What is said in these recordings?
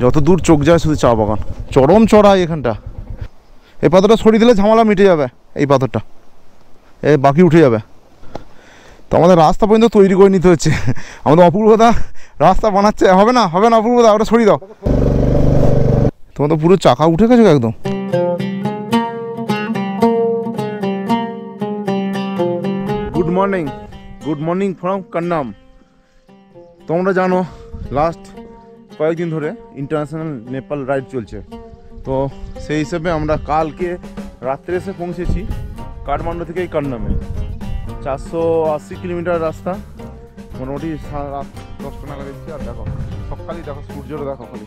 যত দূর চোখ যায় শুধু চা বাগান, চরম চড়াই এখানটা। এই পাথরটা সরিয়ে দিলে ঝামেলা মিটে যাবে, এই পাথরটা বাকি উঠে যাবে। তো আমাদের রাস্তা পর্যন্ত তৈরি করে নিতে হচ্ছে। আমাদের অপূর্বদা রাস্তা বানাচ্ছে, হবে না অপূর্বদা, ওটা সরিয়ে দাও। তোমার তো পুরো চাকা উঠে গেছে একদম। Good morning from Kannam. তোমরা জানো লাস্ট কয়েকদিন ধরে ইন্টারন্যাশনাল নেপাল রাইড চলছে, তো সেই হিসেবে আমরা কালকে রাত্রে এসে পৌঁছেছি কাঠমান্ডু থেকে এই কান্নামে। 480 কিলোমিটার রাস্তা, মোটামুটি রাত 10টা নাগাদ এসেছি। আর দেখো সকালেই দেখো সূর্যটা দেখো, খালি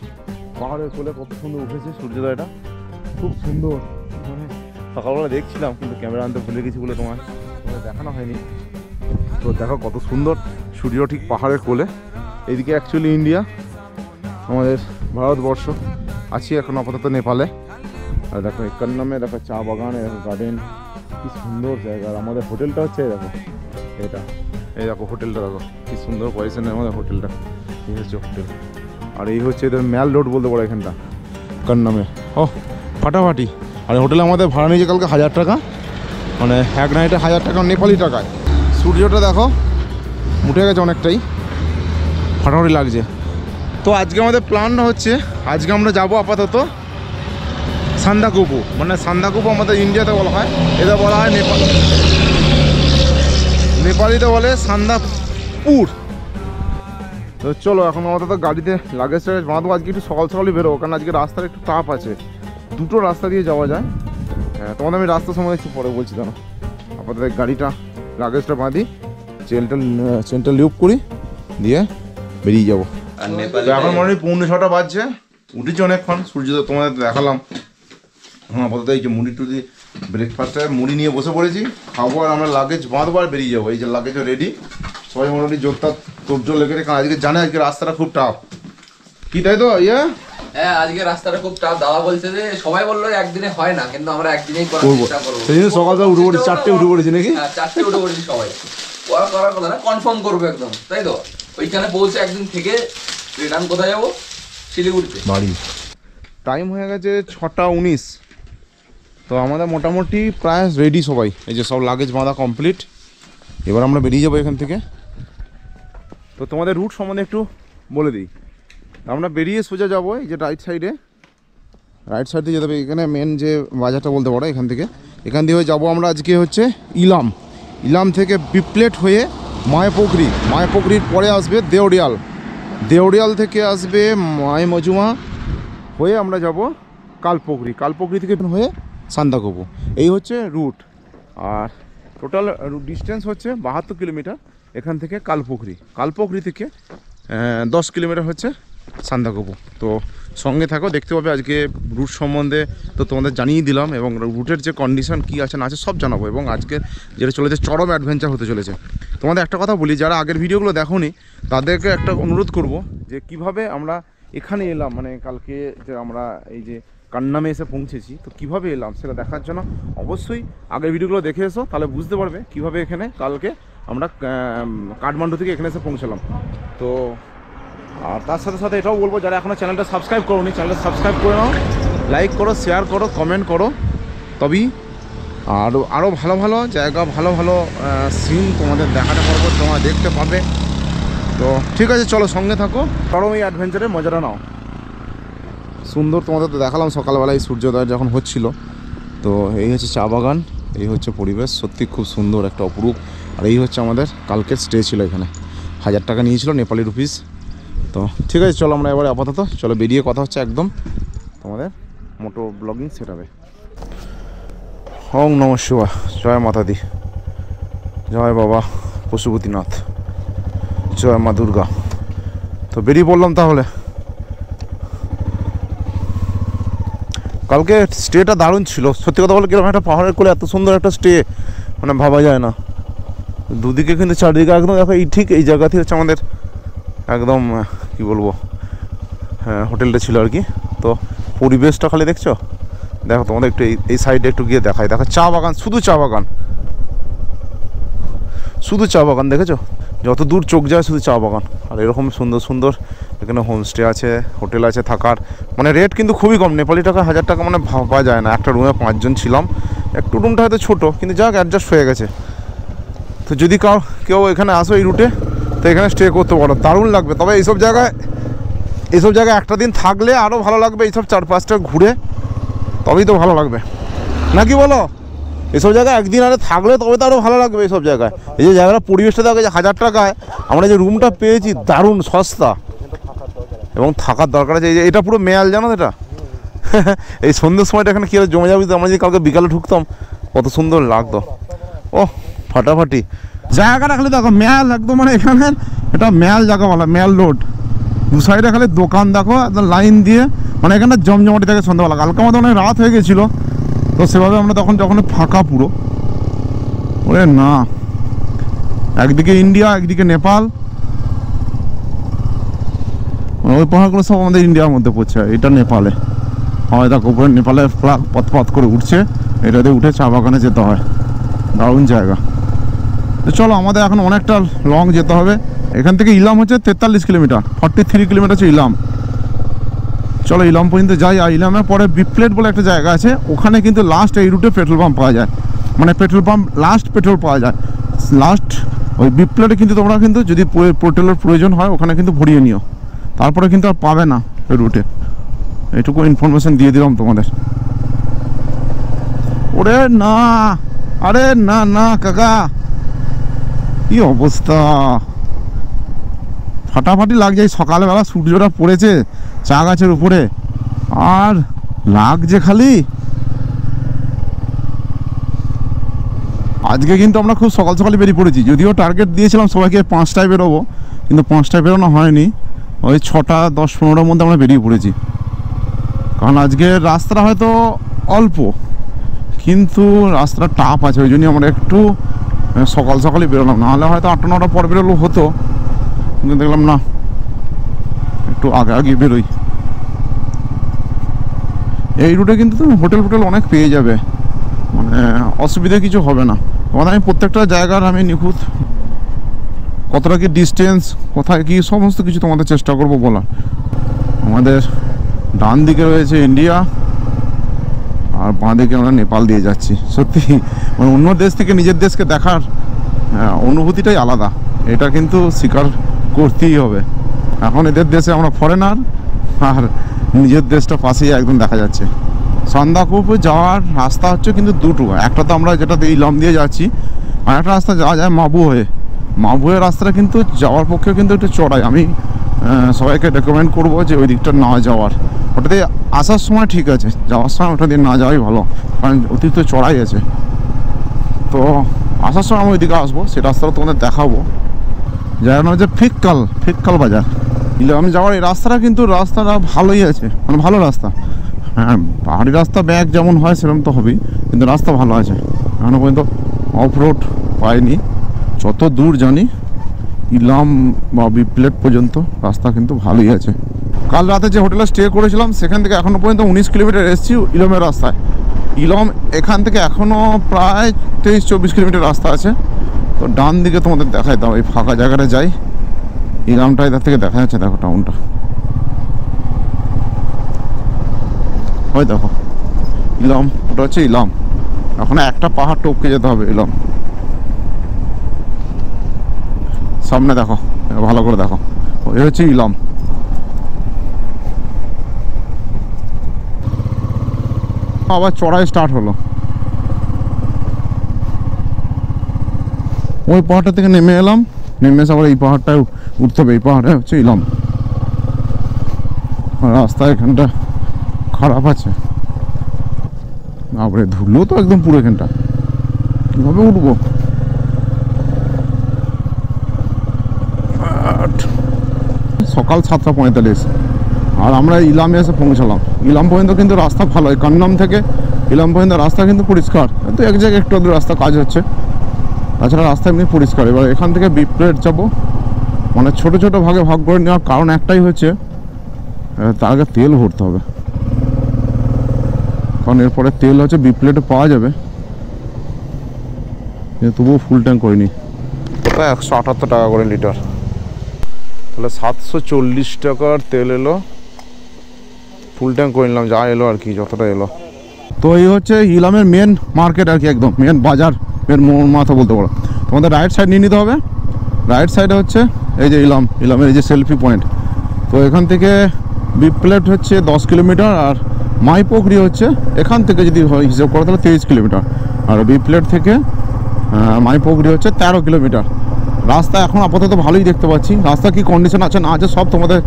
পাহাড়ের কোলে কত সুন্দর উঠেছে সূর্যোদয়টা, খুব সুন্দর। মানে সকালবেলা দেখছিলাম কিন্তু ক্যামেরা আনতে ভুলে গেছি বলে তোমার দেখানো হয়নি। তো দেখো কত সুন্দর সূর্য ঠিক পাহাড়ের কোলে। এইদিকে অ্যাকচুয়ালি ইন্ডিয়া, আমাদের ভারতবর্ষ। আছি এখন আপাতত নেপালে। আর দেখো এখান নামে দেখো চা বাগান, দেখো গার্ডেন, কি সুন্দর জায়গা। আর আমাদের হোটেলটা হচ্ছে দেখো এটা, এই দেখো হোটেলটা দেখো কি সুন্দর পজিশনে আমাদের হোটেলটা। এই হচ্ছে হোটেল, আর এই হচ্ছে এদের ম্যাল রোড বলতে পারো এখানটা কান্নামে। ও ফাটাফাটি। আর হোটেলে আমাদের ভাড়া নিয়েছে কালকে 1000 টাকা, মানে এক নাইটে 1000 টাকা নেপালি টাকায়। সূর্যটা দেখো উঠে গেছে অনেকটাই, ফাটাফাটি লাগছে। তো আজকে আমাদের প্ল্যানটা হচ্ছে, আজকে আমরা যাব আপাতত সান্দাকুপু। মানে সান্দাকুপু আমাদের ইন্ডিয়াতে বলা হয়, এটা বলা হয় নেপালিতে বলে সান্দাপুর। তো চলো এখন আমাদের তো গাড়িতে লাগেজ টাগেজ বাঁধবো। আজকে একটু সকাল সকালই বেরোবো, কারণ আজকে রাস্তার একটু টাফ আছে, দুটো রাস্তা দিয়ে যাওয়া যায়। হ্যাঁ, তোমাদের আমি রাস্তার সময় একটু পরে বলছি। জানো আপাতত গাড়িটা লাগেজটা বাঁধি, চেনটা লিউপ করি, দিয়ে বেরিয়ে যাবো। এখন মনে হয় 5:45 বাজছে, উঠেছি অনেকক্ষণ, সূর্য তোমাদের দেখালাম। হ্যাঁ আপাতত এই যে মুড়ি টুড়ি ব্রেকফাস্টে মুড়ি নিয়ে বসে পড়েছি, খাবো আর আমরা লাগেজ বাঁধবো আর বেরিয়ে যাবো। এই যে লাগেজও রেডি, সবাই মোটামুটি জোরটা তোরজোর লেগে রেখে। আজকে জানে আজকে রাস্তাটা খুব টাফ, কি তাই তো? হ্যাঁ আজকে রাস্তাটা খুব টাফ। দাদা বলছে যে সবাই বললো একদিনে হয় না, কিন্তু আমরা একদিনেই করার চেষ্টা করবো। সেই জন্য সকালবেলা উঠে পড়েছি, 4টে উঠে পড়েছি নাকি? হ্যাঁ 4টে উঠে পড়েছি সবাই। করার কথা না, কনফার্ম করবো একদম, তাই তো? ওইখানে পৌঁছে একদিন থেকে রিটার্ন কোথায় যাবো? শিলিগুড়িতে বাড়ি। টাইম হয়ে গেছে 6:19। তো আমাদের মোটামুটি প্রায় রেডি সবাই, এই যে সব লাগেজ বাঁধা কমপ্লিট। এবার আমরা বেরিয়ে যাবো এখান থেকে। তো তোমাদের রুট সম্বন্ধে একটু বলে দিই। আমরা বেরিয়ে সোজা যাবো এই যে রাইট সাইডে যেতে হবে। এখানে মেন যে বাজারটা বলতে পারো, এখান দিয়ে যাবো আমরা আজকে হচ্ছে ইলাম থেকে বিপ্লেট হয়ে মায়াপুকুরির পরে আসবে দেওরিয়াল থেকে আসবে মাইমজুমা হয়ে আমরা যাব কালপুকুরি থেকে হয়ে সান্দাকুপু। এই হচ্ছে রুট। আর টোটাল ডিস্টেন্স হচ্ছে 72 কিলোমিটার এখান থেকে কালপুকুরি থেকে 10 কিলোমিটার হচ্ছে সান্দাকুপু। তো সঙ্গে থাকো, দেখতে পাবে আজকে রুট সম্বন্ধে তো তোমাদের জানিয়ে দিলাম, এবং রুটের যে কন্ডিশন কী আছে না আছে সব জানাবো। এবং আজকে যেটা চলেছে চরম অ্যাডভেঞ্চার হতে চলেছে। তোমাদের একটা কথা বলি, যারা আগের ভিডিওগুলো দেখোনি তাদেরকে একটা অনুরোধ করব যে কিভাবে আমরা এখানে এলাম, মানে কালকে যে আমরা এই যে কান্নামে এসে পৌঁছেছি, তো কীভাবে এলাম সেটা দেখার জন্য অবশ্যই আগের ভিডিওগুলো দেখে এসো, তাহলে বুঝতে পারবে কীভাবে এখানে কালকে আমরা কাঠমান্ডু থেকে এখানে এসে পৌঁছলাম। তো আর তার সাথে সাথে এটাও বলবো, যারা এখনও চ্যানেলটা সাবস্ক্রাইব করোনি, চ্যানেলটা সাবস্ক্রাইব করে নাও, লাইক করো, শেয়ার করো, কমেন্ট করো, তবেই আরও ভালো ভালো জায়গা, ভালো ভালো সিন তোমাদের দেখাতে পারবো, তোমরা দেখতে পাবে। তো ঠিক আছে, চলো সঙ্গে থাকো, চরম এই অ্যাডভেঞ্চারের মজাটা নাও। সুন্দর তোমাদের তো দেখালাম সকালবেলায় সূর্যোদয় যখন হচ্ছিল। তো এই হচ্ছে চা বাগান, এই হচ্ছে পরিবেশ, সত্যি খুব সুন্দর একটা অপরূপ। আর এই হচ্ছে আমাদের কালকের স্টে ছিল এখানে, 1000 টাকা নিয়েছিল নেপালি রুপিস। তো ঠিক আছে, চলো আমরা এবারে আপাতত চলো বেরিয়ে কথা হচ্ছে একদম তোমাদের মোটো ব্লগিং সেটআপে। ওম নমঃ শিবায়, জয় মাতা দি, জয় বাবা পশুপতিনাথ, জয় মা দুর্গা। তো বেরিয়ে পড়লাম তাহলে। কালকে স্টেটা দারুণ ছিল, সত্যি কথা বলে। কিরকম একটা পাহাড়ের কোলে এত সুন্দর একটা স্টে, মানে ভাবা যায় না। দুদিকে কিন্তু চারদিকে একদম দেখো, এই ঠিক এই জায়গাতেই হচ্ছে আমাদের একদম কি বলবো, হ্যাঁ হোটেলটা ছিল আর কি। তো পরিবেশটা খালি দেখছো, দেখো তোমাদের একটু এই সাইডে একটু গিয়ে দেখায়, দেখো চা বাগান, শুধু চা বাগান দেখেছো, যত দূর চোখ যায় শুধু চা বাগান। আর এরকম সুন্দর সুন্দর এখানে হোমস্টে আছে, হোটেল আছে থাকার, মানে রেট কিন্তু খুবই কম। নেপালি টাকা 1000 টাকা মানে ভাবা যায় না। একটা রুমে 5 জন ছিলাম, একটু রুমটা হয়তো ছোটো, কিন্তু যাক অ্যাডজাস্ট হয়ে গেছে। তো যদি কেউ এখানে আসো এই রুটে, তো এখানে স্টে করতে পারো, দারুণ লাগবে। তবে এইসব জায়গায় একটা দিন থাকলে আরও ভালো লাগবে, এইসব 4-5টা ঘুরে তবেই তো ভালো লাগবে, নাকি বলো? এসব জায়গায় একদিন আরে থাকলে তবে তো আরও ভালো লাগবে এইসব জায়গায়। এই যে জায়গাটা পরিবেশটা দেখো, যে 1000 টাকায় আমরা যে রুমটা পেয়েছি দারুণ সস্তা, এবং থাকার দরকার আছে। এই যে এটা পুরো মেয়াল, জানো এটা এই সন্ধ্যের সময়টা এখানে কী জমে যাবে, আমরা যদি কালকে বিকালে ঢুকতাম কত সুন্দর লাগতো। ও ফাটাফাটি জায়গাটা খালি দেখো, মেয়াল একদম, মানে এখানে এটা মেয়াল জায়গা বলা, মেয়াল রোড। দু সাইডে খালি দোকান দেখো একদম লাইন দিয়ে, মানে এখানটা জমজমাটি থাকে সন্ধ্যাবেলা। কালকে আমাদের অনেক রাত হয়ে গেছিলো, তো সেভাবে আমরা যখন ফাঁকা পুরো, ওরে না, একদিকে ইন্ডিয়া একদিকে নেপাল, ওই পাহাড়গুলো সব আমাদের ইন্ডিয়ার মধ্যে পড়ছে, এটা নেপালে হয়। দেখো উপরে নেপালের ফ্ল্যাগ পথ করে উঠছে, এটাতে উঠে চা বাগানে যেতে হয়, দারুণ জায়গা। তো চলো, আমাদের এখন অনেকটা লং যেতে হবে। এখান থেকে ইলাম হচ্ছে 43 কিলোমিটার, 43 কিলোমিটার হচ্ছে ইলাম। চলো ইলাম পর্যন্ত যাই। আর ইলামের পরে বিপ্লেট বলে একটা জায়গা আছে, ওখানে কিন্তু লাস্ট এই রুটে পেট্রোল পাম্প পাওয়া যায়, মানে লাস্ট পেট্রোল পাওয়া যায় লাস্ট ওই বিপ্লেটে। কিন্তু তোমরা কিন্তু যদি পেট্রোলের প্রয়োজন হয় ওখানে কিন্তু ভরিয়ে নিও, তারপরে কিন্তু আর পাবে না ওই রুটে। এইটুকু ইনফরমেশন দিয়ে দিলাম তোমাদের। ওরে না, আরে না না কাকা, কি অবস্থা, ফাটাফাটি লাগছে। এই সকালবেলা সূর্যটা পড়েছে চা গাছের উপরে, আর লাগছে খালি। আজকে কিন্তু আমরা খুব সকাল সকালে বেরিয়ে পড়েছি, যদিও টার্গেট দিয়েছিলাম সবাইকে 5টায় বেরোবো, কিন্তু 5টায় বেরোনো হয়নি। ওই 6টা 10-15টার মধ্যে আমরা বেরিয়ে পড়েছি, কারণ আজকের রাস্তাটা হয়তো অল্প, কিন্তু রাস্তাটা টাফ আছে, ওই জন্যই আমরা একটু সকাল সকালই বেরোলাম। নাহলে হয়তো 8-9টার পর বেরোলেও হতো, কিন্তু দেখলাম না, একটু আগে বেরোই। এই রুটে কিন্তু তুমি হোটেল অনেক পেয়ে যাবে, মানে অসুবিধা কিছু হবে না। তোমাদের আমি প্রত্যেকটা জায়গার আমি নিখুঁত কতটা কি ডিস্টেন্স, কোথায় কি, সমস্ত কিছু তোমাদের চেষ্টা করবো বলার। আমাদের ডান দিকে রয়েছে ইন্ডিয়া, আর বাঁ দিকে আমরা নেপাল দিয়ে যাচ্ছি। সত্যি মানে অন্য দেশ থেকে নিজের দেশকে দেখার অনুভূতিটাই আলাদা, এটা কিন্তু স্বীকার করতেই হবে। এখন এদের দেশে আমরা ফরেনার, আর নিজের দেশটা পাশেই একদম দেখা যাচ্ছে। সান্দাকফু যাওয়ার রাস্তা হচ্ছে কিন্তু দুটো, একটা তো আমরা যেটা ইলাম দিয়ে যাচ্ছি, আর একটা রাস্তা যাওয়া যায় মাবু হয়ে। মাবুয়ের রাস্তাটা কিন্তু যাওয়ার পক্ষে কিন্তু একটু চড়াই। আমি সবাইকে রেকমেন্ড করবো যে ওই দিকটা না যাওয়ার। ওটাতে আসার সময় ঠিক আছে, যাওয়ার সময় ওটা দিয়ে না যাওয়াই ভালো, কারণ অতিরিক্ত চড়াই আছে। তো আসার সময় আমি ওইদিকে আসবো, সে রাস্তাটা তোমাদের দেখাবো। জায়গাটা হচ্ছে ফিককাল বাজার। ইলাম যাওয়ার এই রাস্তাটা কিন্তু রাস্তাটা ভালোই আছে, মানে ভালো রাস্তা। হ্যাঁ, পাহাড়ি রাস্তা ব্যাগ যেমন হয় সেরকম তো হবেই, কিন্তু রাস্তা ভালো আছে। এখনো পর্যন্ত অফ রোড পাইনি। যত দূর জানি ইলাম বা বিপ্লেট পর্যন্ত রাস্তা কিন্তু ভালোই আছে। কাল রাতে যে হোটেলে স্টে করেছিলাম সেখান থেকে এখনও পর্যন্ত 19 কিলোমিটার এসেছি ইলামের রাস্তায়। ইলাম এখান থেকে এখনও প্রায় 23-24 কিলোমিটার রাস্তা আছে। তো ডান দিকে তোমাদের দেখাই দাও, এই ফাঁকা জায়গাটা যাই, ইলামটা এদের থেকে দেখা যাচ্ছে, দেখো টাউনটা, ওই দেখো ইলাম, ওটা হচ্ছে ইলাম। এখন একটা পাহাড় টপকে যেতে হবে ইলাম। সামনে দেখো, ভালো করে দেখো, ওই হচ্ছে ইলাম। আবার চড়াই স্টার্ট হলো, ওই পাহাড়টা থেকে নেমে এলাম, নেমে এসে আবার এই পাহাড়টায় উঠতে হবে। এই পাহাড়ে হচ্ছে ইলাম। রাস্তা এখানটা খারাপ আছে, তারপরে ধুলো তো একদম পুরো এখানটা, কীভাবে উঠবো? সকাল 7:45, আর আমরা ইলামে এসে পৌঁছালাম। ইলাম পর্যন্ত কিন্তু রাস্তা ভালো, কান্নাম থেকে ইলাম পর্যন্ত রাস্তা কিন্তু পরিষ্কার, কিন্তু এক জায়গায় একটু আধটু রাস্তা কাজ হচ্ছে, তাছাড়া রাস্তা এমনি পরিষ্কার। এবার এখান থেকে বিপ্লেট যাবো, মানে ছোটো ছোটো ভাগে ভাগ করে নেওয়ার কারণ একটাই হচ্ছে তার আগে তেল ভরতে হবে, কারণ এরপরে তেল হচ্ছে বিপ্লেটে পাওয়া যাবে, তবুও ফুল ট্যাঙ্ক করিনি। ওটা 178 টাকা করে লিটার। তাহলে 740 টাকার তেল এলো, ফুল ট্যাঙ্ক করে নিলাম যা এলো আর কি, যতটা এলো। তো এই হচ্ছে ইলামের মেন মার্কেট আর কি, একদম মেন বাজার, মেন মাথা বলতে পারো। তোমাদের রাইট সাইড নিয়ে নিতে হবে। রাইট সাইডে হচ্ছে এই যে ইলামের এই যে সেলফি পয়েন্ট। তো এখান থেকে বিপ্লেট হচ্ছে 10 কিলোমিটার, আর মাইপোখরি হচ্ছে এখান থেকে যদি হিসেব করো তাহলে 23 কিলোমিটার, আর বিপ্লেট থেকে মাইপোখরি হচ্ছে 13 কিলোমিটার। রাস্তা এখন আপাতত ভালোই দেখতে পাচ্ছি, রাস্তা কি কন্ডিশন আছে না আছে সব তোমাদের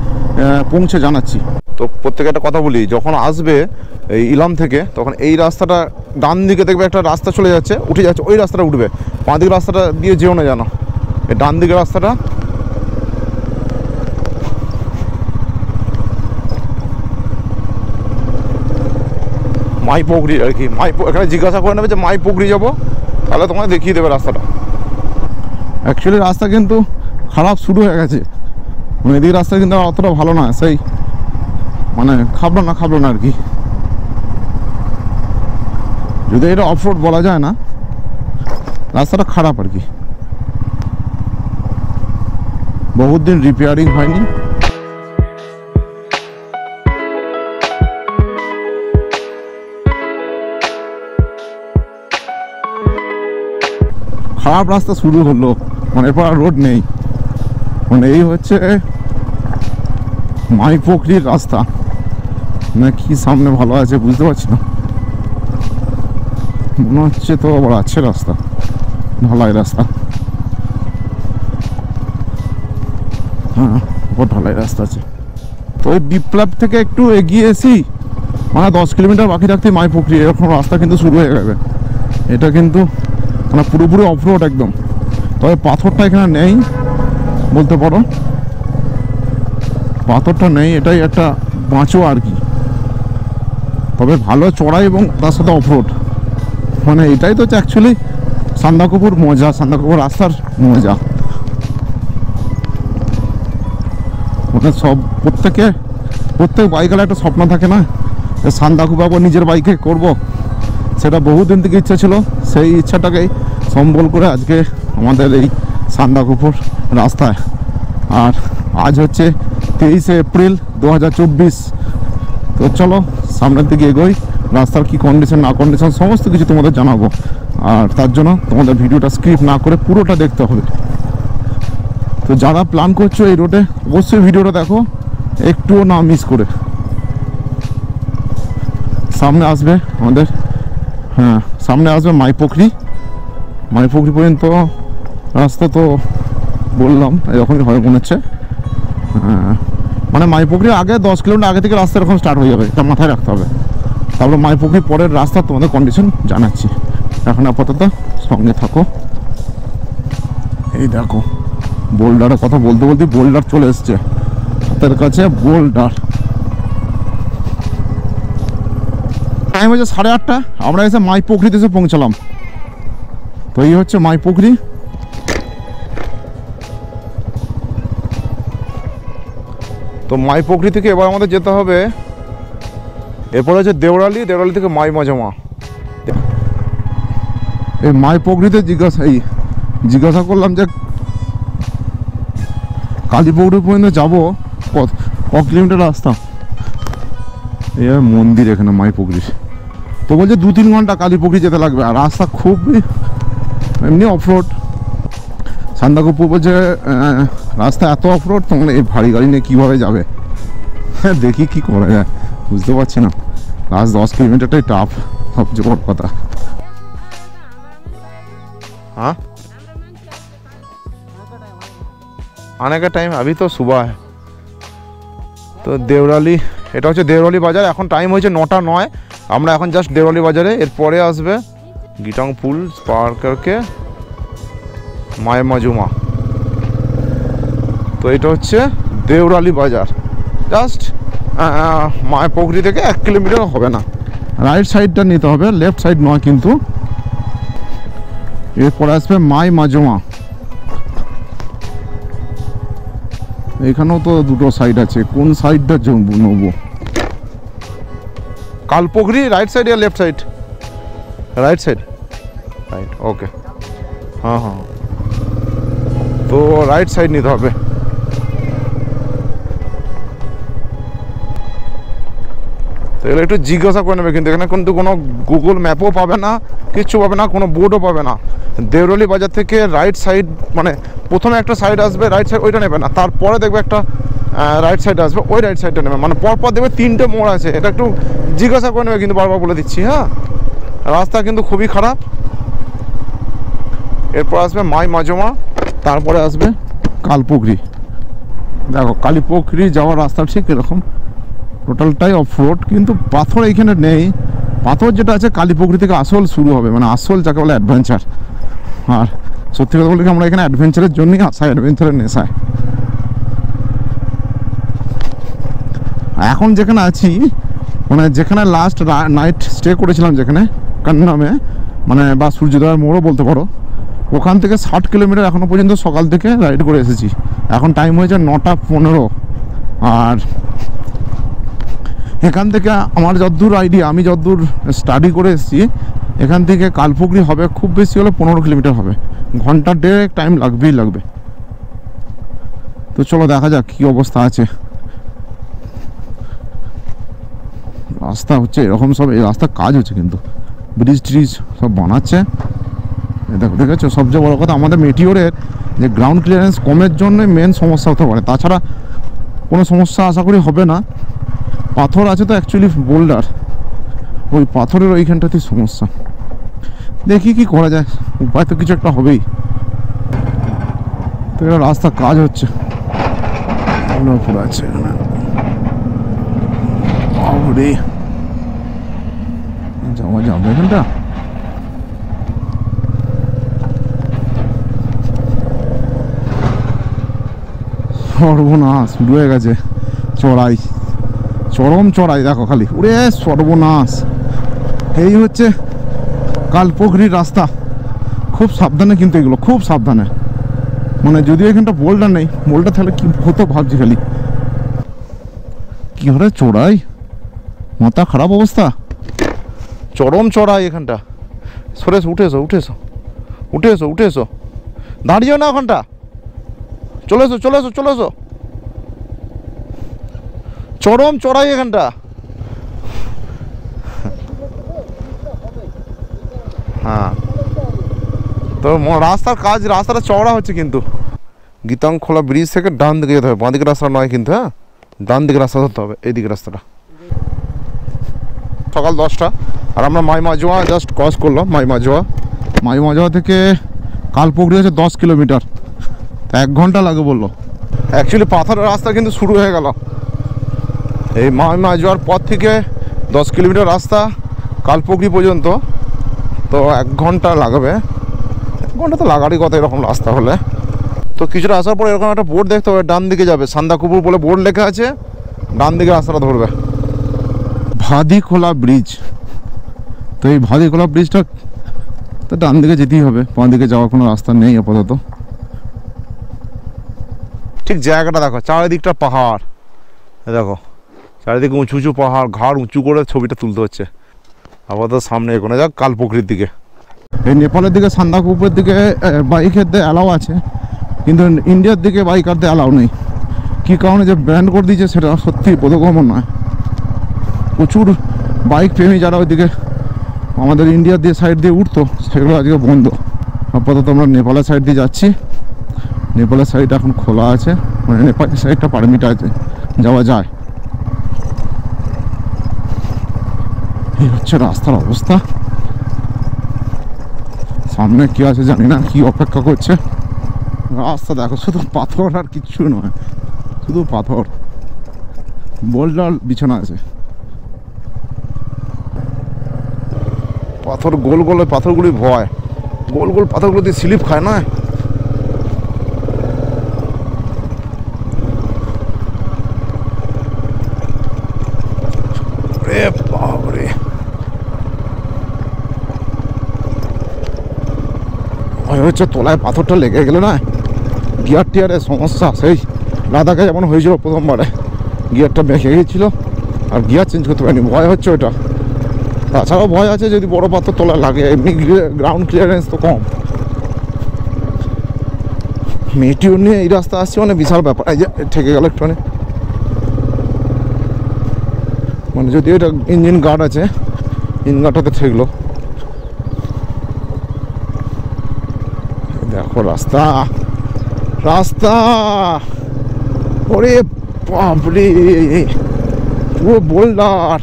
পৌঁছে জানাচ্ছি। তো প্রত্যেকে একটা কথা বলি, যখন আসবে এই ইলাম থেকে তখন এই রাস্তাটা ডান দিকে দেখবে একটা রাস্তা চলে যাচ্ছে, উঠে যাচ্ছে, ওই রাস্তাটা উঠবে। বাঁ দিকের রাস্তাটা দিয়ে যেও না জানো, এই ডান দিকের রাস্তাটা মাইপোখরি আর কি। এখানে জিজ্ঞাসা করে নেবে যে মাইপোখরি যাবো, তাহলে তোমায় দেখিয়ে দেবে রাস্তাটা। অ্যাকচুয়ালি রাস্তা কিন্তু খারাপ শুরু হয়ে গেছে, মানে এদিকে রাস্তা কিন্তু অতটা ভালো না, সেই মানে খাবলো না আর কি। যদি এটা অফরোড বলা যায় না, রাস্তাটা খারাপ আর কি, বহুত দিন রিপেয়ারিং হয়নি। খারাপ রাস্তা শুরু হলো, মানে এরপর আর রোড নেই। মানে এই হচ্ছে মাইপোখরির রাস্তা, না কি সামনে ভালো আছে বুঝতে পারছি না, মনে হচ্ছে তো আবার আছে রাস্তা, ঢালাই রাস্তা। হ্যাঁ ওপর ঢালাই রাস্তা আছে। তো ওই বিপ্লব থেকে একটু এগিয়ে এসি, মানে 10 কিলোমিটার বাকি রাখতে মাইপোখরি, এরকম রাস্তা কিন্তু শুরু হয়ে যাবে। এটা কিন্তু মানে পুরোপুরি অফরোড একদম। তবে পাথরটা এখানে নেই বলতে পারো, পাথরটা নেই, এটাই একটা বাঁচো আর কি। তবে ভালো চড়াই এবং তার সাথে অফরোড, মানে এটাই তো হচ্ছে অ্যাকচুয়ালি সান্দাকপুর মজা, সান্দাকপুর রাস্তার মজা। মানে সব প্রত্যেক বাইকার একটা স্বপ্ন থাকে না, সান্দাকপুর আবার নিজের বাইকে করব, সেটা বহুদিন থেকে ইচ্ছা ছিল। সেই ইচ্ছাটাকেই সম্বল করে আজকে আমাদের এই সান্দাকপুর রাস্তায়। আর আজ হচ্ছে 23 এপ্রিল 2024। তো চলো সামনের দিকে এগোই, রাস্তার কি কন্ডিশন না কন্ডিশন সমস্ত কিছু তোমাদের জানাবো। আর তার জন্য তোমাদের ভিডিওটা স্কিপ না করে পুরোটা দেখতে হবে। তো যারা প্ল্যান করছো এই রোডে, অবশ্যই ভিডিওটা দেখো, একটুও না মিস করে। সামনে আসবে আমাদের, হ্যাঁ সামনে আসবে মাইপোখরি পর্যন্ত রাস্তা। তো বললাম এরকমই হয় মনে হচ্ছে, মানে মাইপোখরির আগে 10 কিলোমিটার আগে থেকে রাস্তা এরকম স্টার্ট হয়ে যাবে, এটা মাথায় রাখতে হবে। তারপরে মাইপোখরি পরের রাস্তা তোমাদের কন্ডিশন জানাচ্ছি, এখন আপাতত সঙ্গে থাকো। এই দেখো বোল্ডারের কথা বলতে বোল্ডার চলে এসছে হাতের কাছে, বোল্ডার। টাইম হচ্ছে 8:30, আমরা এসে মাইপোখরিতে এসে পৌঁছালাম। তো এই হচ্ছে মাইপোখরি। তো মাইপোখরি থেকে এবার আমাদের যেতে হবে, এরপর হচ্ছে দেওরালি থেকে মাইমাজমা। এই মাইপোখরিতে জিজ্ঞাসা করলাম যে কালীপৌরি পর্যন্ত যাবো, ক কিলোমিটার রাস্তা। এই মন্দির এখানে মাইপোখরির। তো বলছে 2-3 ঘন্টা কালীপোখরি যেতে লাগবে, আর রাস্তা খুবই এমনি অফরোড। সান্দাকপুর বলছে রাস্তা এত অফরোড, তোমরা এই ভারী গাড়ি নিয়ে কীভাবে যাবে। দেখি কি করা যায়, বুঝতে পারছি না। লাস্ট 10 কিলোমিটারটাই টাফ, সবচেয়ে বড় কথা। हाँ आने का टाइम अभी तो सुबह है। তো দেওরালি, এটা হচ্ছে দেওরালি বাজার। এখন টাইম হয়েছে 9:09, আমরা এখন জাস্ট দেওরালি বাজারে। এরপরে আসবে গিটাং পুল পার করকে মাইমাজুমা। তো এটা হচ্ছে দেওরালি বাজার, জাস্ট মাইপোখরি থেকে 1 কিলোমিটার হবে না। রাইট সাইডটা নিতে হবে, লেফট সাইড নয় কিন্তু। এরপরে আসবে মাইমাজুমা। এখানেও তো দুটো সাইড আছে, কোন সাইডটা নেবো? কালপোখরি রাইট সাইড या left side? Right side, right, okay. हाँ हाँ, तो राइट साइड নিতে হবে। তো এগুলো একটু জিজ্ঞাসা করে নেবে, কিন্তু এখানে কিন্তু কোনো গুগল ম্যাপও পাবে না, কিচ্ছু পাবে না, কোনো বোর্ডও পাবে না। দেউরলি বাজার থেকে রাইট সাইড, মানে প্রথমে একটা সাইড আসবে রাইট সাইড, ওইটা নেবে না, তারপরে দেখবে একটা রাইট সাইড আসবে, ওই রাইট সাইডটা নেবে, মানে পরপর দেখবে 3টে মোড় আছে। এটা একটু জিজ্ঞাসা করে নেবে, কিন্তু বারবার বলে দিচ্ছি। হ্যাঁ, রাস্তা কিন্তু খুবই খারাপ। এরপর আসবে মাই মাজমা, তারপরে আসবে কালপুকুরি। দেখো কালীপুকুরি যাওয়ার রাস্তা ঠিক এরকম, টোটালটাই অফ রোড, কিন্তু পাথর এইখানে নেই। পাথর যেটা আছে কালীপুকুরি থেকে আসল শুরু হবে, মানে আসল যাকে বলে অ্যাডভেঞ্চার। আর সত্যি কথা বলতে আমরা এখানে অ্যাডভেঞ্চারের জন্যই আসা, অ্যাডভেঞ্চারের নেশায়। এখন যেখানে আছি, মানে যেখানে লাস্ট নাইট স্টে করেছিলাম, যেখানে কান্নামে, মানে বা সূর্যোদয়ের মোড়ও বলতে পারো, ওখান থেকে 60 কিলোমিটার এখনও পর্যন্ত সকাল থেকে রাইড করে এসেছি। এখন টাইম হয়েছে 9টা 15। আর এখান থেকে আমার যতদূর আইডিয়া, আমি যতদূর স্টাডি করে এসেছি, এখান থেকে কালপুকুরি হবে খুব বেশি হলে 15 কিলোমিটার হবে, ঘন্টা 1.5 টাইম লাগবেই লাগবে। তো চলো দেখা যাক কী অবস্থা আছে। রাস্তা হচ্ছে এরকম, সব এই রাস্তার কাজ হচ্ছে, কিন্তু ব্রিজ ট্রিজ সব বানাচ্ছে। দেখো দেখেছো, সবচেয়ে বড় কথা আমাদের মেটিওরের যে গ্রাউন্ড ক্লিয়ারেন্স কমের জন্য মেন সমস্যা হতে পারে, তাছাড়া কোনো সমস্যা আশা করি হবে না। পাথর আছে তো অ্যাকচুয়ালি বোল্ডার, ওই পাথরের ওইখানটাতেই সমস্যা। দেখি কি করা যায়, উপায় তো কিছু একটা হবেই। তো এটা রাস্তা কাজ হচ্ছে, পুরো আছে এখানে। যাওয়া যাবে এখানটা? সর্বনাশ, শুরু হয়ে গেছে চড়াই, চরম চড়াই। দেখো খালি ওরে সর্বনাশ। এই হচ্ছে কালপুকুরির রাস্তা, খুব সাবধানে, কিন্তু এগুলো খুব সাবধানে। মানে যদিও এখানটা বোল্ডার নেই, বোল্ডার তাহলে কি হতো ভাবছি খালি। কি হরে চড়াই, মাথা খারাপ অবস্থা, চরম চড়াই এখানটা। সরে এসো, উঠে এসো, উঠে এসো, উঠে এসো, উঠে এসো, দাঁড়িয়েও না ওখানটা, চলে এসো, চলে এসো, চলে এসো। চরম চড়াই এখানটা। হ্যাঁ, তো রাস্তার কাজ, রাস্তাটা চওড়া হচ্ছে, কিন্তু গীতাংখোলা ব্রিজ থেকে ডান দিকে যেতে হবে, বাঁ দিকে রাস্তা নয় কিন্তু। হ্যাঁ, ডান দিকে রাস্তা ধরতে হবে, এইদিকে রাস্তাটা। সকাল 10টা, আর আমরা মাই মাজোয়া জাস্ট ক্রস করলাম। মাই মাজোয়া থেকে কালপুকুরি হচ্ছে 10 কিলোমিটার, 1 ঘন্টা লাগে বললো। অ্যাকচুয়ালি পাথরের রাস্তা কিন্তু শুরু হয়ে গেল। এই মাই মাজোয়ার পর থেকে 10 কিলোমিটার রাস্তা কালপুকুরি পর্যন্ত, তো 1 ঘন্টা লাগবে। 1 ঘন্টা তো লাগারই কথা এরকম রাস্তা হলে। তো কিছুটা আসার পরে এরকম একটা বোর্ড দেখতে হবে, ডান দিকে যাবে, সান্দাকুপুর বলে বোর্ড লেখা আছে, ডান দিকে রাস্তাটা ধরবে। ভাদিখোলা ব্রিজ, তো এই ভাদিখোলা ব্রিজটা তো ডান দিকে যেতেই হবে, বাঁ দিকে যাওয়ার কোনো রাস্তা নেই আপাতত। ঠিক জায়গাটা দেখো, চারিদিকটা পাহাড়, দেখো চারিদিকে উঁচু উঁচু পাহাড়, ঘাড় উঁচু করে ছবিটা তুলতে হচ্ছে। আপাতত সামনে এগোনো যাক কালপুকুরির দিকে। এই নেপালের দিকে সান্দাকুপুরের দিকে বাইকের দিয়ে অ্যালাউ আছে, কিন্তু ইন্ডিয়ার দিকে বাইকারদের অ্যালাউ নেই। কী কারণে যে ব্যান্ড করে দিয়েছে সেটা সত্যি বোধগম্য নয়। প্রচুর বাইক প্রেমী যারা ওইদিকে আমাদের ইন্ডিয়ার দিয়ে সাইড দিয়ে উঠতো, সেগুলো আজকে বন্ধ। আপাতত আমরা নেপালের সাইড দিয়ে যাচ্ছি। নেপালের সাইড এখন খোলা আছে, মানে নেপালের সাইডটা পারমিট আছে, যাওয়া যায়। এই হচ্ছে রাস্তার অবস্থা। সামনে কি আছে জানি না, কি অপেক্ষা করছে। রাস্তা দেখো, শুধু পাথর আর কিচ্ছু নয়, শুধু পাথর, বোল্ডার বিছানা আছে। পাথর গোল গোল, পাথরগুলি ভয়, গোল গোল পাথরগুলো দিয়ে স্লিপ খায় না। বাবরে, ভয় হচ্ছে তলায় পাথরটা লেগে গেলে না, গিয়ার টিয়ারের সমস্যা। সেই লাদাখে যেমন হয়েছিল প্রথমবারে, গিয়ারটা বেঁকে গিয়েছিল আর গিয়ার চেঞ্জ করতে পারিনি, ভয় হচ্ছে ওইটা। তাছাড়াও ভয় আছে যদি বড় পাথর তোলা লাগে, এমনি গ্রাউন্ড ক্লিয়ারেন্স তো কম। মেটিওর নিয়ে এই রাস্তা আসছে, মানে বিশাল ব্যাপার। এই যে ঠেকে গেল একটু, মানে যদি এটা ইঞ্জিন গার্ড আছে, ইঞ্জিন গার্ডটাতে ঠেকলো। দেখো রাস্তা, রাস্তা, ওরে বাপরে, পুরো বোল্ডার,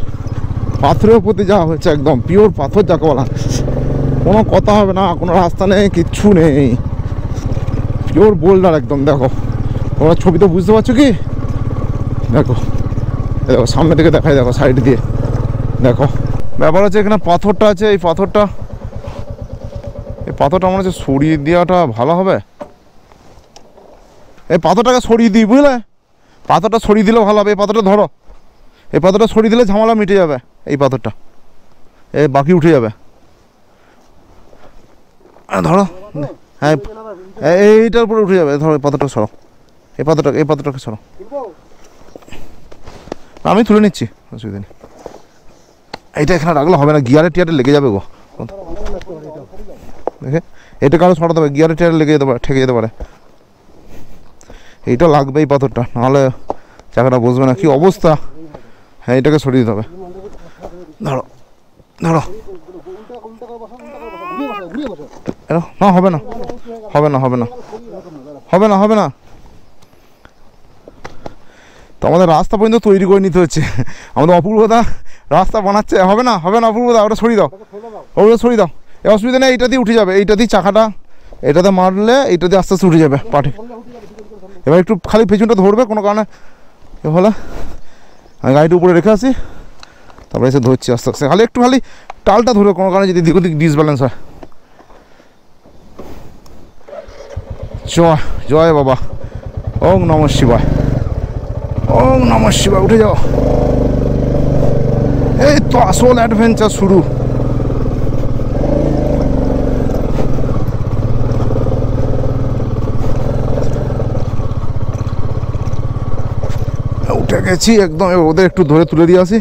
পাথরের উপরে যাওয়া হয়েছে, একদম পিওর পাথর যাকে বলা, কোনো কথা হবে না, কোনো রাস্তা নেই, কিচ্ছু নেই, পিওর বোল্ডার একদম। দেখো তোমরা ছবিতে বুঝতে পারছো কি? দেখো দেখো সামনে থেকে দেখাই, দেখো সাইড দিয়ে দেখো। ব্যাপার হচ্ছে এখানে পাথরটা আছে, এই পাথরটা মনে হচ্ছে সরিয়ে দেওয়াটা ভালো হবে। এই পাথরটাকে সরিয়ে দিই, বুঝলে? পাথরটা সরিয়ে দিলে ভালো হবে। এই পাথরটা ধরো, এই পাথরটা সরিয়ে দিলে ঝামেলা মিটে যাবে। এই পাথরটা এই বাকি উঠে যাবে, ধরো। হ্যাঁ এইটার উপরে উঠে যাবে, ধরো এই পাথরটা সরো, এই পাথরটাকে সরো। আমি তুলে নিচ্ছি, অসুবিধা নেই। এইটা এখানে রাখলে হবে না, গিয়ারে টিয়ারে লেগে যাবে গো। দেখে এটা কারো সরাতে হবে, গিয়ারে টিয়ারে লেগে যেতে পারে, ঠেকে যেতে পারে। এইটা লাগবে, এই পাথরটা, নাহলে চাকাটা বসবে না। কি অবস্থা! হ্যাঁ এটাকে সরিয়ে দিতে হবে। ধরো ধরো, না হবে না, হবে না, হবে না, হবে না, হবে না। তো আমাদের রাস্তা পর্যন্ত তৈরি করে নিতে হচ্ছে। আমাদের অপূর্বদা রাস্তা বানাচ্ছে। হবে না, হবে না অপূর্বদা, ওটা সরিয়ে দাও, ওটা সরিয়ে দাও। এ অসুবিধা নেই, এইটা দিয়ে উঠে যাবে, এইটা দিয়ে চাকাটা এটাতে মারলে এইটা দিয়ে আস্তে আস্তে উঠে যাবে পাঠে। এবার একটু খালি পেছনটা ধরবে কোনো কারণে, এ হলে আমি গাড়িটা উপরে রেখে আসি, তারপরে এসে ধরছি আস্তে আস্তে। খালি একটু খালি টালটা ধরবে কোনো কারণে যদি দিক ওদিক ডিসব্যালেন্স হয়। জয় জয় বাবা, ওং নমঃ শিবায়, ওং নমঃ শিবায়। উঠে যাও, এই তো আসল অ্যাডভেঞ্চার শুরু। উঠে গেছি একদম, ওদের একটু ধরে তুলে দিয়ে আসি।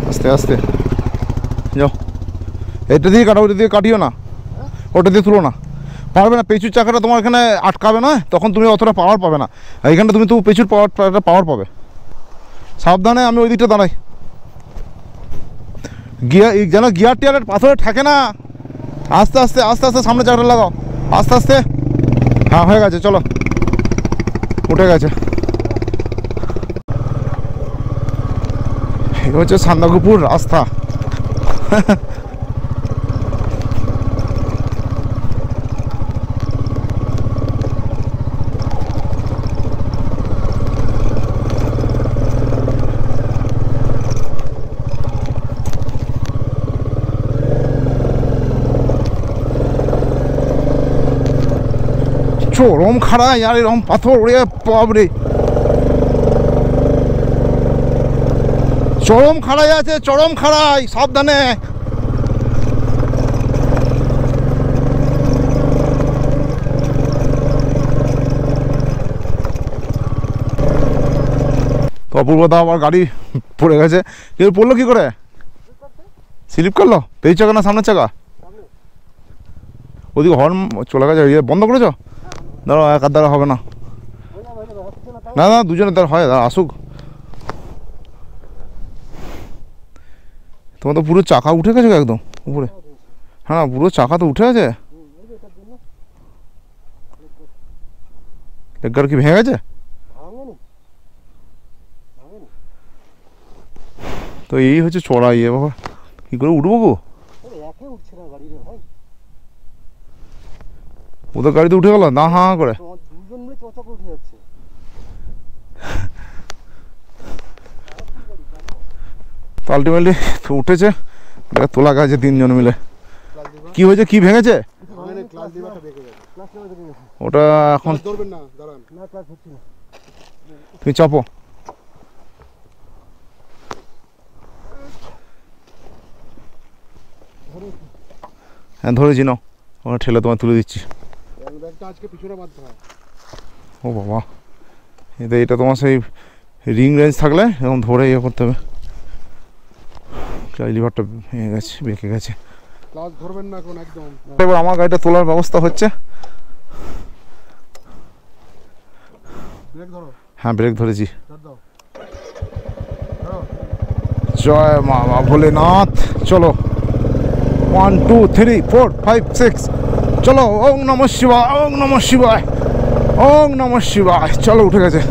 আস্তে আস্তে যাও, এটা দিয়ে কাটো, ওটা দিয়ে কাটিও না, ওটা দিয়ে তুলো না, পারবে না। পেঁচুর চাকাটা তোমার এখানে আটকাবে না, তখন তুমি অতটা পাওয়ার পাবে না। এইখানটা তুমি তো পেঁচুর পাওয়ার পাবে। সাবধানে, আমি ওই দিকটা দাঁড়াই। গিয়ার যেন গিয়ার টিয়ারের পাথরে থাকে না। আস্তে আস্তে আস্তে আস্তে সামনে চাকাটা লাগাও, আস্তে আস্তে। হ্যাঁ হয়ে গেছে, চলো, উঠে গেছে। এই হচ্ছে সান্দাকপুর রাস্তা। চরম খাড়া, আর এরকম পাথর, ওরে বাপরে, চরম খাড়াই আছে, চরম খাড়াই, সাবধানে। তো অপূর্বদা আবার গাড়ি পড়ে গেছে। কেউ পড়লো কি করে? স্লিপ করলো? পেছন চাকা না সামনের চাকা? ওদিকে হর্ন চলে গেছে, ইয়ে বন্ধ করেছ? দাঁড়াও, এক হাত দ্বারা হবে না, না না দুজনের দ্বারা হয়, আসুক। তোমার তো পুরো চাকা উঠে গেছে একদম উপরে। হ্যাঁ পুরো চাকা তো উঠে আছে। লেগগার কি ভেঙে গেছে? তো এই হচ্ছে চড়া ইয়ে, বাবা কি করে উঠবো গো? ওদের গাড়িতে উঠে গেল না, হা করে। তো আলটিমেটলি উঠেছে, তোলা গেছে তিনজন মিলে। কি হয়েছে, কি ভেঙেছে? ওটা এখন তুমি চাপো। হ্যাঁ ধরেছি, নাও, ওটা ঠেলে তোমার তুলে দিচ্ছি। ও বাবা, এতে এটা তোমার সেই রিং রেঞ্জ থাকলে এরকম ধরে ইয়ে করতে হবে। লিভারটা ভেঙে গেছে, বেঁকে গেছে। ক্লাস ধরবেন না এখন একদম। এবার আমার গাড়িটা তোলার ব্যবস্থা হচ্ছে। ব্রেক ধরো। হ্যাঁ ব্রেক ধরেছি। দাও। জয় মা ভোলেনাথ। চলো 1 2 3 4 5 6 চলো। ওং নমঃ শিবায়, ওং নমঃ শিবায়, ওং নমঃ শিবায়। চলো উঠে গেছে।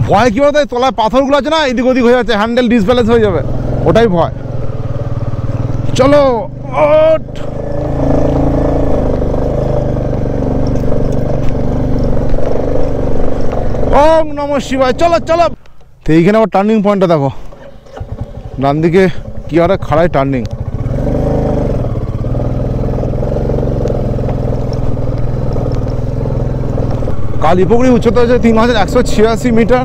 ভয় কি বলতে, তলায় পাথরগুলো আছে না, এদিক ওদিক হয়ে যাচ্ছে, হ্যান্ডেল ডিসব্যালেন্স হয়ে যাবে, ওটাই ভয়। চলো ওঠ। ওং নমঃ শিবায়। চলো চলো। তো এইখানে আবার টার্নিং পয়েন্টটা দেখো, ডান দিকে কি আর খাড়াই টার্নিং। কালীপুকুরি উচ্চতা হচ্ছে 3186 মিটার,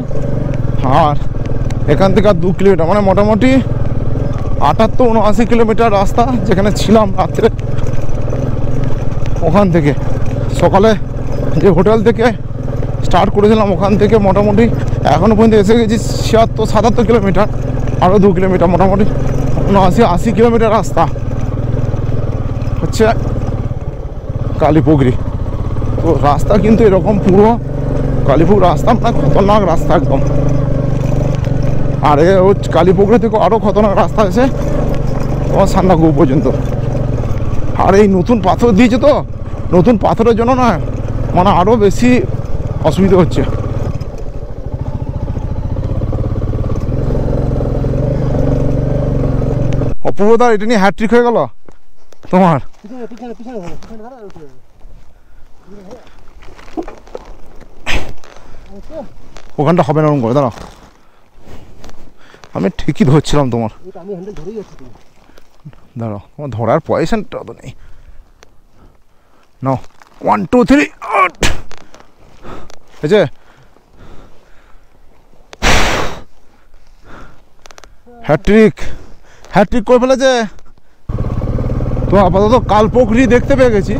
আর এখান থেকে আর 2 কিলোমিটার, মানে মোটামুটি 78-79 কিলোমিটার রাস্তা। যেখানে ছিলাম রাত্রে, ওখান থেকে সকালে যে হোটেল থেকে স্টার্ট করেছিলাম, ওখান থেকে মোটামুটি এখনও পর্যন্ত এসে গেছি 76-77 কিলোমিটার। আরও 2 কিলোমিটার, মোটামুটি 79-80 কিলোমিটার রাস্তা হচ্ছে কালীপুকুরি। তো রাস্তা কিন্তু এরকম পুরো কালীপুর রাস্তা, মানে খতরনাক রাস্তা একদম। আর এ কালীপুকুরি থেকে আরও খতরনাক রাস্তা আছে তোমার সান্দাকুপু পর্যন্ত। আর এই নতুন পাথর দিয়েছে, তো নতুন পাথরের জন্য না মানে আরও বেশি অসুবিধা হচ্ছে। অপূর্বদা এটা নিয়ে হ্যাট্রিক হয়ে গেল তোমার। ওখানটা হবে না, ওরকম করে দাঁড়াও, আমি ঠিকই ধরছিলাম তোমার। দাঁড়াও, তোমার ধরার পয়সাটা তো নেই। নাও 1 2 3 হয়েছে। হ্যাট্রিক, হ্যাট্রিক করে ফেলেছে। তো আপাতত কালপুকুরি দেখতে পেয়ে গেছি,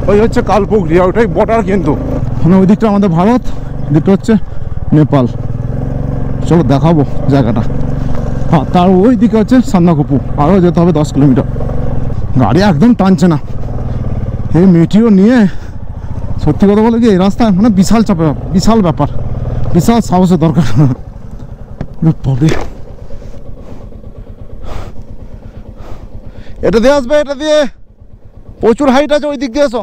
ওই হচ্ছে কালপুকুরি, আর ওটাই বর্ডার কিন্তু। মানে ওই দিকটা আমাদের ভারত, দিকটা হচ্ছে নেপাল। চলো দেখাবো জায়গাটা। হ্যাঁ, তার ওই দিকে হচ্ছে সান্দাকুপু, আরও যেতে হবে 10 কিলোমিটার। গাড়ি একদম টানছে না। এই মেটিও নিয়ে সত্যি কথা বলে কি, এই রাস্তায় মানে বিশাল চাপে, বিশাল ব্যাপার, বিশাল সাহসের দরকার। এটা দিয়ে আসবে, এটা দিয়ে প্রচুর হাইট আছে, ওই দিক দিয়ে এসো।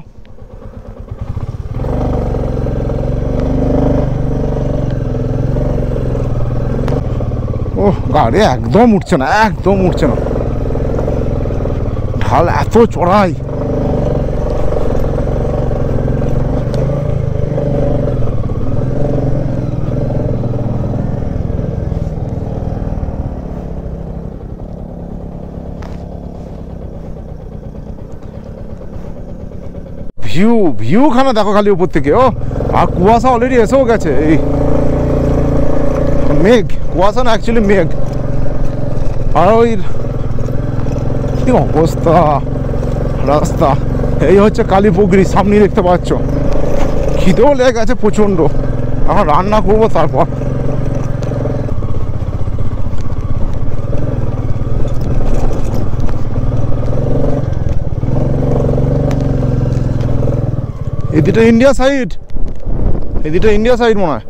ওহ, গাড়ি একদম উঠছে না, একদম উঠছে না, ঢাল এত চড়াই। ভিউ খানা দেখো খালি উপর থেকে। ও, আর কুয়াশা অলরেডি এসেও গেছে। এই মেঘ, কুয়াশা না, অ্যাকচুয়ালি মেঘ। আর ওই কি অবস্থা রাস্তা। এই হচ্ছে কালীপুকুরি, সামনে দেখতে পাচ্ছ। খিদেও লেগে গেছে প্রচণ্ড, এখন রান্না করবো তারপর। এদিকটা ইন্ডিয়া সাইড, এদিকটা ইন্ডিয়া সাইড মনে হয়,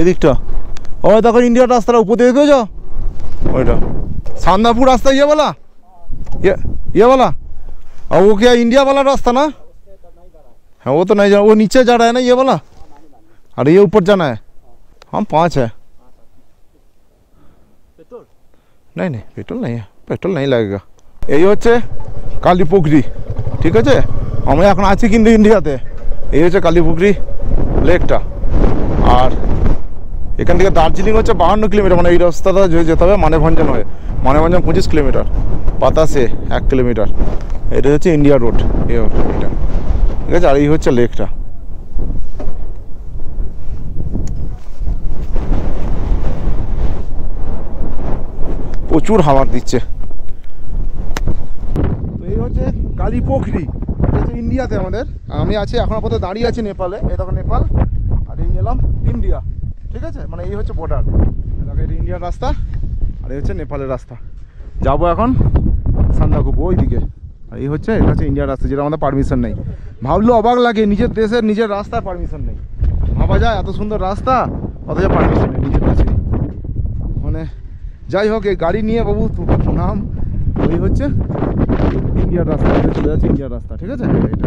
এদিকটা। ও দেখো ইন্ডিয়ার রাস্তাটা উপর দিয়ে দেখেছ, ওইটা সান্দাপুর রাস্তা। ये वाला, ये वाला, और वो क्या इंडिया वाला रास्ता ना? हाँ वो तो नहीं जाना, वो नीचे जा रहा है ना ये वाला, और ये ऊपर जाना है। हम 5 है। नहीं नहीं पेट्रोल नहीं है, पेट्रोल नहीं लगेगा। এই হচ্ছে কালীপুকুরি, ঠিক আছে। আমরা এখন আছি কিন্তু ইন্ডিয়াতে। এই হচ্ছে কালীপুকুরি লেকটা। আর এখান থেকে দার্জিলিং হচ্ছে 52 কিলোমিটার, মানে এই রাস্তাটা যেতে হবে মানেভঞ্জন হয়ে। মানেভঞ্জন 25 কিলোমিটার, বাতাসে 1 কিলোমিটার। এটা হচ্ছে ইন্ডিয়া রোড, এটা ঠিক আছে। আর এই হচ্ছে লেকটা। প্রচুর হাওয়া দিচ্ছে। তো এই হচ্ছে কালীপুকুরি, ইন্ডিয়াতে আমাদের, আমি আছি এখন আপাতত দাঁড়িয়ে আছি নেপালে। এই দেখো নেপাল, আর এই এলাম ইন্ডিয়া, ঠিক আছে? মানে এই হচ্ছে বর্ডার, দেখো এটা ইন্ডিয়ার রাস্তা আর এই হচ্ছে নেপালের রাস্তা। যাবো এখন সান্দাকুপু ওই দিকে, আর এই হচ্ছে এটা হচ্ছে ইন্ডিয়ার রাস্তা, যেটা আমাদের পারমিশন নেই। ভাবলেও অবাক লাগে, নিজের দেশের নিজের রাস্তায় পারমিশন নেই। ভাবা যায় এত সুন্দর রাস্তা অথচ পারমিশন নেই নিজের দেশে। মানে যাই হোক, এই গাড়ি নিয়ে বাবু নাম, ওই হচ্ছে ইন্ডিয়ার রাস্তা, এটা চলে যাচ্ছে ইন্ডিয়ার রাস্তা, ঠিক আছে? এটা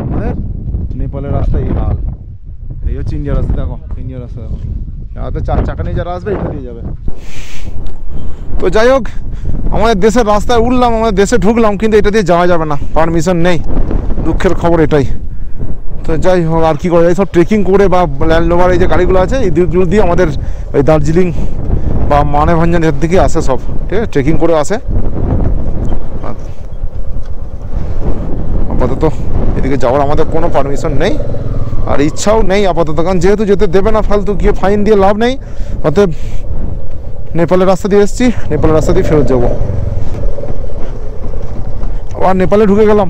আমাদের নেপালের রাস্তা এই হাল, এই হচ্ছে ইন্ডিয়ার রাস্তা। দেখো ইন্ডিয়ার রাস্তা দেখো, হাতে 4 চাকা নিয়ে যারা আসবে এটা দিয়ে যাবে। তো যাই হোক, আমাদের দেশের রাস্তায় উঠলাম, আমাদের দেশে ঢুকলাম, কিন্তু এটা দিয়ে যাওয়া যাবে না, পারমিশন নেই। দুঃখের খবর এটাই। তো যাই হোক, আর কি করা যায়, সব ট্রেকিং করে বা ল্যান্ড রোভার এই যে গাড়িগুলো আছে এই দিকগুলো দিয়ে আমাদের ওই দার্জিলিং বা মানেভঞ্জন এর দিকে আসে সব, ঠিক আছে? ট্রেকিং করে আসে। আপাতত এদিকে যাওয়ার আমাদের কোনো পারমিশন নেই, আর ইচ্ছাও নেই আপাতত, কারণ যেহেতু যেতে দেবে না, ফালতু গিয়ে ফাইন দিয়ে লাভ নেই। অতএব নেপালের রাস্তা দিয়ে এসেছি, নেপালের রাস্তা দিয়ে ফেরত যাবো। আবার নেপালে ঢুকে গেলাম।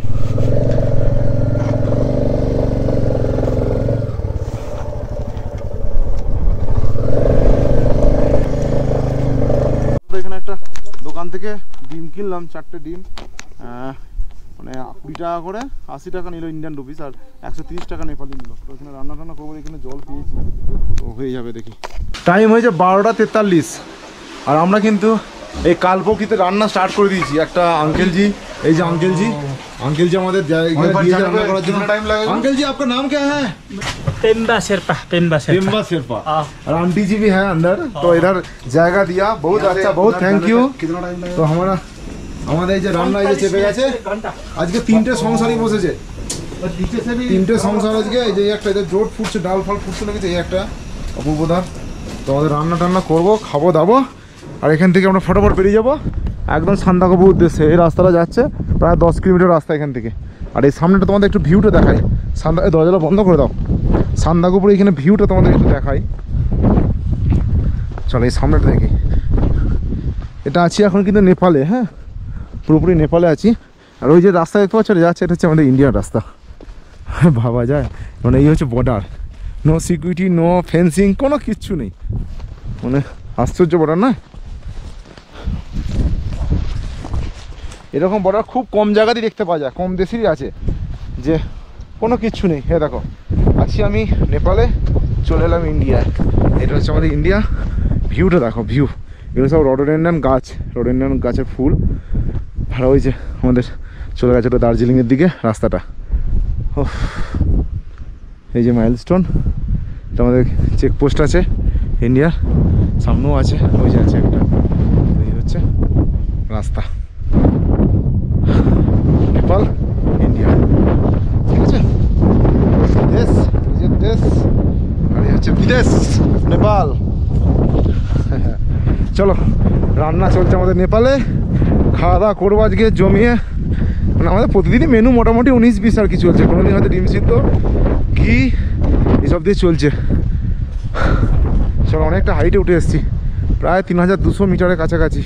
এখানে একটা দোকান থেকে ডিম কিনলাম, 4টে ডিম, মানে 20 টাকা করে, 80 টাকা নিল ইন্ডিয়ান রুপিস, আর 130 টাকা নেপালি নিল। তো এখানে রান্না টান্না করবো, এখানে জল পেয়েছি, তো হয়ে যাবে দেখি। টাইম হয়েছে 12টা 43, আর আমরা কিন্তু এই কালপক্ষিতে রান্না স্টার্ট করে দিয়েছি। একটা আঙ্কেলজি, এই যে আঙ্কেলজি আমাদের রান্না করার জন্য টাইম লাগে। अंकल जी आपका नाम क्या है? पेम्बा शेरपा। पेम्बा शेरपा। और आंटी जी भी है अंदर, तो इधर जगह दिया, बहुत अच्छा, बहुत थैंक यू। कितना टाइम लगेगा? তো আমরা আমাদের এই যে রান্না এই যে চেপে গেছে, আজকে 3টে সংসারই বসেছে, 3টে সংসার আজকে। এই যে একটা এদের জোট ফুটছে, ডাল ফাল ফুটছে লেগেছে, এই একটা অপূর্বদার। তো আমাদের রান্না টান্না করবো, খাবো দাবো, আর এখান থেকে আমরা ফটাফট বেরিয়ে যাবো একদম সান্দাকফু উদ্দেশ্যে। এই রাস্তাটা যাচ্ছে প্রায় 10 কিলোমিটার রাস্তা এখান থেকে। আর এই সামনেটা তোমাদের একটু ভিউটা দেখাই, দরজাটা বন্ধ করে দাও, সান্দাকফুর এখানে ভিউটা তোমাদের একটু দেখাই। চলো এই সামনেটা দেখি। এটা আছি এখন কিন্তু নেপালে, হ্যাঁ পুরোপুরি নেপালে আছি। আর ওই যে রাস্তা দেখতে পাচ্ছ যাচ্ছে, এটা হচ্ছে আমাদের ইন্ডিয়ান রাস্তা। ভাবা যায়, মানে এই হচ্ছে border, no security, no fencing, কোনো কিচ্ছু নেই। মানে আশ্চর্য বর্ডার না? এরকম বর্ডার খুব কম জায়গাতেই দেখতে পাওয়া যায়, কম দেশেরই আছে যে কোনো কিচ্ছু নেই। হ্যাঁ দেখো, আছি আমি নেপালে, চলে এলাম ইন্ডিয়ায়। এটা হচ্ছে আমাদের ইন্ডিয়া। ভিউটা দেখো, ভিউ, এগুলো সব রডোডেন্ড্রন গাছ, রডোডেন্ড্রন গাছের ফুল। আর ওই যে আমাদের চলে গেছে ওটা দার্জিলিংয়ের দিকে রাস্তাটা। ও এই যে মাইলস্টোন, এটা আমাদের চেকপোস্ট আছে ইন্ডিয়ার, সামনেও আছে, ওই যে আছে একটা। এই হচ্ছে রাস্তা, নেপাল ইন্ডিয়া, ঠিক আছে? দেশ, নিজের দেশ, আর এই হচ্ছে বিদেশ নেপাল। চলো, রান্না চলছে আমাদের নেপালে, খাওয়া দাওয়া করবো আজকে জমিয়ে। মানে আমাদের প্রতিদিনই মেনু মোটামুটি 19-20 আর কি চলছে, কোনোদিন হয়তো ডিম সিদ্ধ, ঘি এসব দিয়ে চলছে। চলো, অনেকটা হাইটে উঠে এসেছি, প্রায় 3200 মিটারের কাছাকাছি।